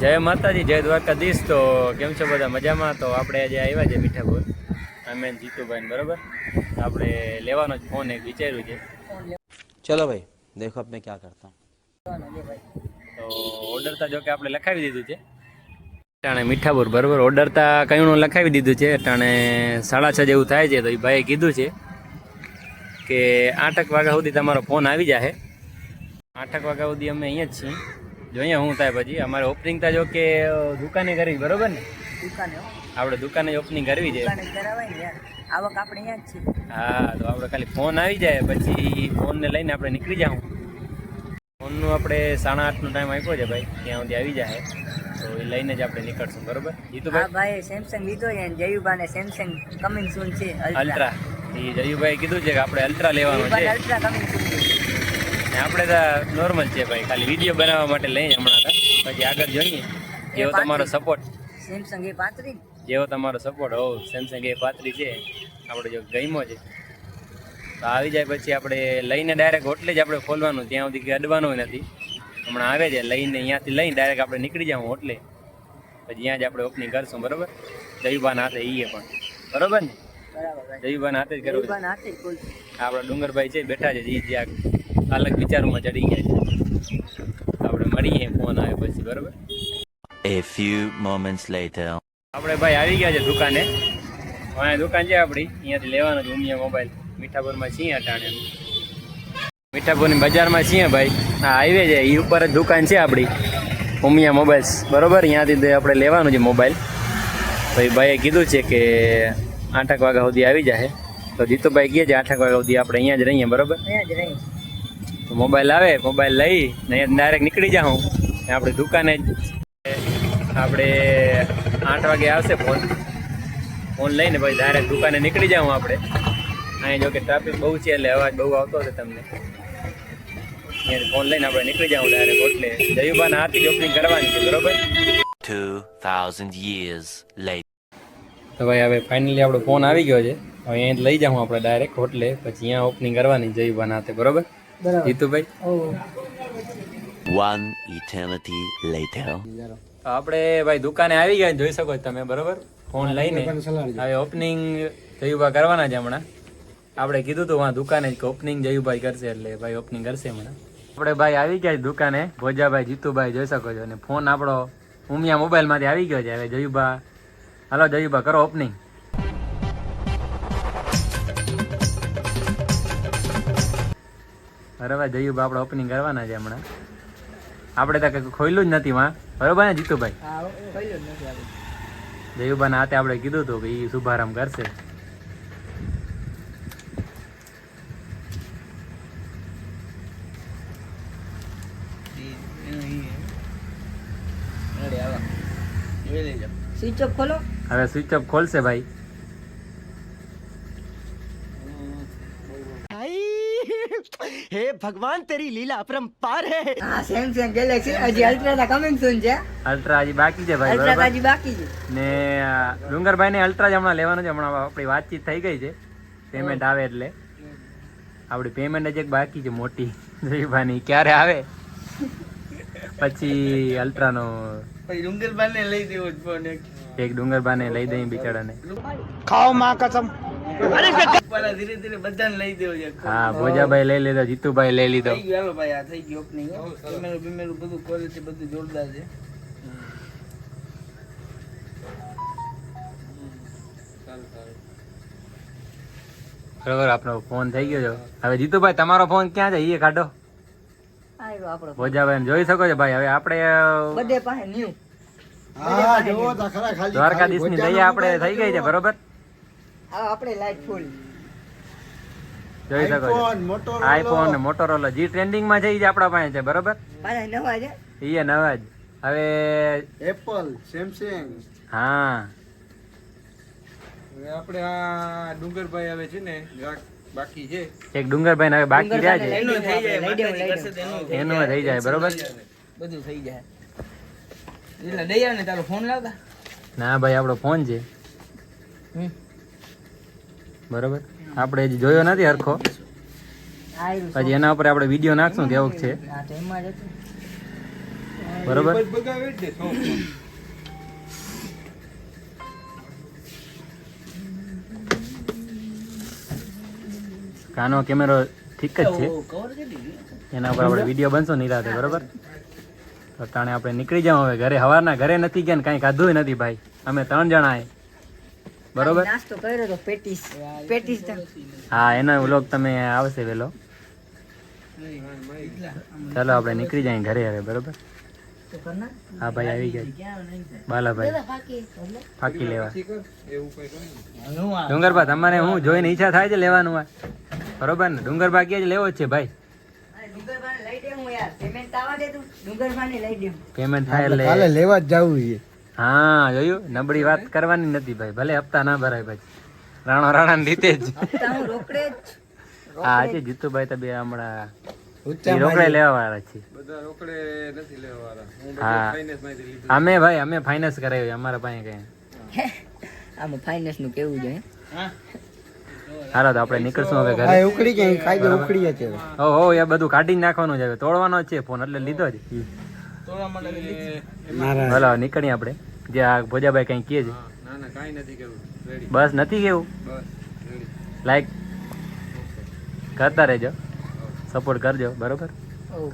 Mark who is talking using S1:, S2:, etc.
S1: જય માતાજી, જય દ્વારકાધીશ। તો કેમ છો બધા? મજામાં? તો આપણે આજે આવ્યા છે મીઠાપુર, અમે જીતુભાઈ બરાબર। આપણે લેવાનો જ ફોન એક વિચાર્યું છે।
S2: ચલો ભાઈ, દેખો अब मैं क्या करता हूँ।
S1: તો ઓર્ડર તો જો કે આપણે લખાવી દીધું છે ટાણે મીઠાપુર બરાબર। ઓર્ડર તો કયું લખાવી દીધું છે ટાણે 6:30 જેવું થાય છે। તો એ ભાઈએ કીધું છે કે 8 વાગ્યા સુધી તમારો ફોન આવી જાય। 8 વાગ્યા સુધી અમે અહીંયા જ છીએ। જોઈએ શું થાય પછી। અમારે ઓપનિંગ તો જો કે દુકાને કરવી બરોબર ને?
S3: દુકાને
S1: આપણે દુકાને ઓપનિંગ કરવી છે।
S3: દુકાને કરાવાય ને યાર, આવક આપણે અહીંયા જ છે।
S1: હા, તો આપણે ખાલી ફોન આવી જાય પછી ફોનને લઈને આપણે નીકળી જાઉં। ફોનનું આપણે 8:30નો ટાઈમ આપ્યો છે ભાઈ, ત્યાં સુધી આવી જાય તો એ લઈને જ આપણે નીકળશું બરોબર।
S3: હા
S1: જીતુભાઈ
S3: ભાઈ, સેમસંગ લીધો છે ને જયુબાને સેમસંગ કમિંગ સૂન છે
S1: અલ્ટ્રા, એ જયુભાઈ કીધું છે કે આપણે અલ્ટ્રા લેવાનો છે।
S3: અલ્ટ્રા કમિંગ સૂન છે।
S1: ને આપણે તો નોર્મલ છે ભાઈ, ખાલી વિડીયો બનાવવા માટે લઈને હમણાં તો પછી આગળ જોઈએ જેવો તમારો સપોર્ટ,
S3: સેમસંગ A35
S1: જેવો તમારો સપોર્ટ હો। સેમસંગ A35 છે આપણે, જો ગમ્યો છે તો આવી જાય પછી આપણે લઈને ડાયરેક્ટ હોટલે જ આપણે ખોલવાનું, ત્યાં સુધી કે અડવાનું નથી। હમણાં આવે છે લઈને, અહીંયાથી લઈને ડાયરેક્ટ આપણે નીકળી જાઉં હોટલે, પછી ત્યાં જ આપણે ઓપનિંગ કરશું બરાબર। જયુબાના હાથે ઈએ પણ બરાબર ને?
S3: બરાબર,
S1: જયુબાના હાથે જ કરવું છે।
S3: જયુબાના હાથે જ ખોલશે।
S1: આપણા ડુંગરભાઈ છે બેઠા છે, જે જ્યાં અલગ વિચારોમાં ચડી ગયા છે। આપણે મળીએ ફોન આવે પછી બરાબર।
S2: A few moments later.
S1: આપણે ભાઈ આવી ગયા છે દુકાને। અહીંયા દુકાન છે આપણી, અહીંયાથી લેવાનો છે ઉમિયા મોબાઈલ। મીઠાપુરમાં છીએ અટાણે, મીઠાપુરની બજારમાં છીએ ભાઈ। હા, હાઈવે છે એ ઉપર જ દુકાન છે આપણી ઉમિયા મોબાઈલ્સ બરાબર। અહીંયાથી આપણે લેવાનું છે મોબાઈલ। તો એ ભાઈએ કીધું છે કે 8 વાગ્યા સુધી આવી જાય। તો જીતુભાઈ કહે છે 8 વાગ્યા સુધી આપણે અહીંયા જ રહીએ બરાબર।
S3: અહીંયા જ રહી
S1: તો મોબાઈલ આવે, મોબાઈલ લઈ ને ડાયરેક્ટ નીકળી જાઉં આપણે દુકાને જ। આપણે 8 વાગે આવશે ફોન લઈને પછી ડાયરેક્ટ દુકાને નીકળી જાઉં આપણે। અહીંયા જો કે ટ્રાફિક બહુ છે એટલે અવાજ બહુ આવતો હશે તમને। અહીંયા ફોન લઈને આપણે નીકળી જાઉં ડાયરેક્ટ હોટલે। જયુબાના હાથથી જ ઓપનિંગ કરવાની છે બરોબર।
S2: 2000 years later.
S1: તો ભાઈ હવે ફાઇનલી આપણો ફોન આવી ગયો છે। હવે અહીંયા લઈ જાઉં આપણે ડાયરેક્ટ હોટલે, પછી અહીંયા ઓપનિંગ કરવાની જયુબાના હાથે બરોબર જીતુભાઈ।
S2: One eternity later.
S1: તો આપણે ભાઈ દુકાને આવી ગયા જોઈ શકો છો તમે બરોબર। ફોન લઈને હવે ઓપનિંગ જયુભાઈ કરવાના છે હમણાં। આપણે કીધું હતું વहाँ દુકાને જ કે ઓપનિંગ જયુભાઈ કરશે, એટલે ભાઈ ઓપનિંગ કરશે હમણાં। આપણે ભાઈ આવી ગયા છે દુકાને, ભોજાભાઈ જીતુભાઈ જોઈ શકો છો। અને ફોન આપણો ઉમિયા મોબાઈલમાંથી આવી ગયો છે। હવે જયુભા, હાલો જયુભા કરો ઓપનિંગ। બરાબર, જયુભા આપણે ઓપનિંગ કરવાના છે હમણાં। આપણે તો કંઈક ખોલ્યું જ નથી માં બરોબર ને જીતુભાઈ?
S3: હા, કઈ જ નથી આપણે
S1: જયુબાના હાથે આપણે કીધું હતું કે એ શુભારંભ કરશે।
S3: સ્વિચ ઓફ ખોલો।
S1: હવે સ્વિચ ઓફ ખોલશે ભાઈ।
S4: हे भगवान तेरी लीला अपरंपार है।
S3: હા, સેમસંગ ગેલેક્સી હજી અલ્ટ્રા કમિંગ સૂન છે।
S1: અલ્ટ્રા હજી બાકી છે ભાઈ
S3: અલ્ટ્રા
S1: બરાબર।
S3: હજી બાકી છે
S1: ને ડુંગરભાઈ ને અલ્ટ્રા જ હમણાં લેવાનું છે। હમણાં આપણી વાતચીત થઈ ગઈ છે, પેમેન્ટ આવે એટલે। આપણી પેમેન્ટ જ એક બાકી છે મોટી જયુભાઈની, ક્યારે આવે પછી અલ્ટ્રાનો
S3: ડુંગરબાને લઈ દેવો ફોન
S1: એક ડુંગરભાઈને લઈ દઈ બિચારાને।
S4: खाओ माँ कसम।
S3: ધીરે ધીરે બધાને લઈ દેવો છે।
S1: હા, ભોજાભાઈ લઈ લીધો, જીતુભાઈ લઈ લીધો।
S3: થઈ ગયું, હાલો ભાઈ, આ થઈ ગયું ઓપનિંગ। બીમેલું બધું ક્વોલિટી બધું જોરદાર છે।
S1: બરોબર, આપણો ફોન થઈ ગયો છે। હવે જીતુભાઈ તમારો ફોન ક્યાં છે એ કાઢો।
S3: આવ્યો આપણો
S1: ભોજાભાઈ જોઈ શકો છો ભાઈ। હવે આપણે
S3: બધે પાસે ન્યુ
S1: દ્વારકાધીશ ની દયા આપણે થઈ ગઈ છે બરોબર।
S3: આપણે લાઈટ ફૂલ
S1: જોઈ શકો છો આઈફોન ને મોટોરોલા જે ટ્રેન્ડિંગ માં છે એ જ આપણા પાસે છે બરોબર।
S3: પાછા નવા છે
S1: એ નવા જ। હવે
S4: एप्पल सैमसंग।
S1: હા,
S5: આપણે આ ડુંગરભાઈ આવે છે ને બાકી છે,
S1: એક ડુંગરભાઈ હવે બાકી રહ્યા છે,
S3: એનું થઈ જાય,
S1: એનું થઈ જાય બરોબર।
S3: બધું થઈ જાય। એટલે દયા ને તારો ફોન લાવતા
S1: ના ભાઈ, આપણો ફોન છે બરોબર। આપણે હજી જોયો નથી હરખો, પછી એના ઉપર આપણે વિડીયો નાખશું કેવું છે। બરોબર
S5: બસ બગાવે જ ને શોખ.
S1: કાનો કેમેરો ઠીક જ છે એના ઉપર આપણે વિડીયો બનશો નિરાતે બરોબર તો તાણે આપણે નીકળી જાવ હવે ઘરે હવારના ઘરે નથી ગયા ને કાંઈ ખાધું નથી ભાઈ અમે 3 જણા આય બરોબર
S6: નાસ્તો કર્યો તો પેટીસ પેટીસ તો
S1: હા એનો વ્લોગ તમે આવશે વેલો ચાલો આપણે નીકળી જાય ઘરે હવે બરોબર હા ભાઈ આવી ગયા બાલાભાઈ ફાકી લેવા
S5: ઠીક જ, એવું કઈ કરે ને.
S1: ડુંગરબા તમારે હું જોઈને ઈચ્છા થાય છે લેવાનું હોય બરોબર ને ડુંગરબા કે જ લેવો જ છે ભાઈ
S6: ડુંગરભાને લઈ દે હું યાર પેમેન્ટ આવા દે તું ડુંગરભાને લઈ દે
S1: પેમેન્ટ થાય એટલે
S4: લેવા જ જવું છે.
S1: હા જોયું નબળી વાત કરવાની નથી ભાઈ ભલે હપ્તા ના ભરાય પછી રાણાની રીતે જ
S6: હપ્તા હું રોકડે જ
S1: હા આજે જીતુભાઈ તો બે હમણાં ઈ રોકડે લેવા વાળા છે
S5: બધા રોકડે નથી લેવાવાળા. હું
S1: હા.
S5: બધું finance માંથી લીધું.
S1: અમે ભાઈ અમે ફાઇનાન્સ કરાવી અમારા પાસે કઈ
S6: આમાં ફાઇનાન્સ નું કેવું છે
S1: હાલો તો આપણે નીકળશું હવે ઘરે
S4: ઉકળી ગયા કાયદો ઉકળી ગયા છે.
S1: હો એ બધું કાઢી નાખવાનું છે હવે તોડવાનો જ છે ફોન એટલે લીધો જ હાલો નીકળીએ આપણે જે આ ભોજાભાઈ કઈ કહે છે
S5: ના ના કાંઈ નથી કેવું. રેડી.
S1: બસ નથી કેવું
S5: બસ રેડી.
S1: લાઈક કરતા રહેજો સપોર્ટ કરજો બરોબર
S6: Oh.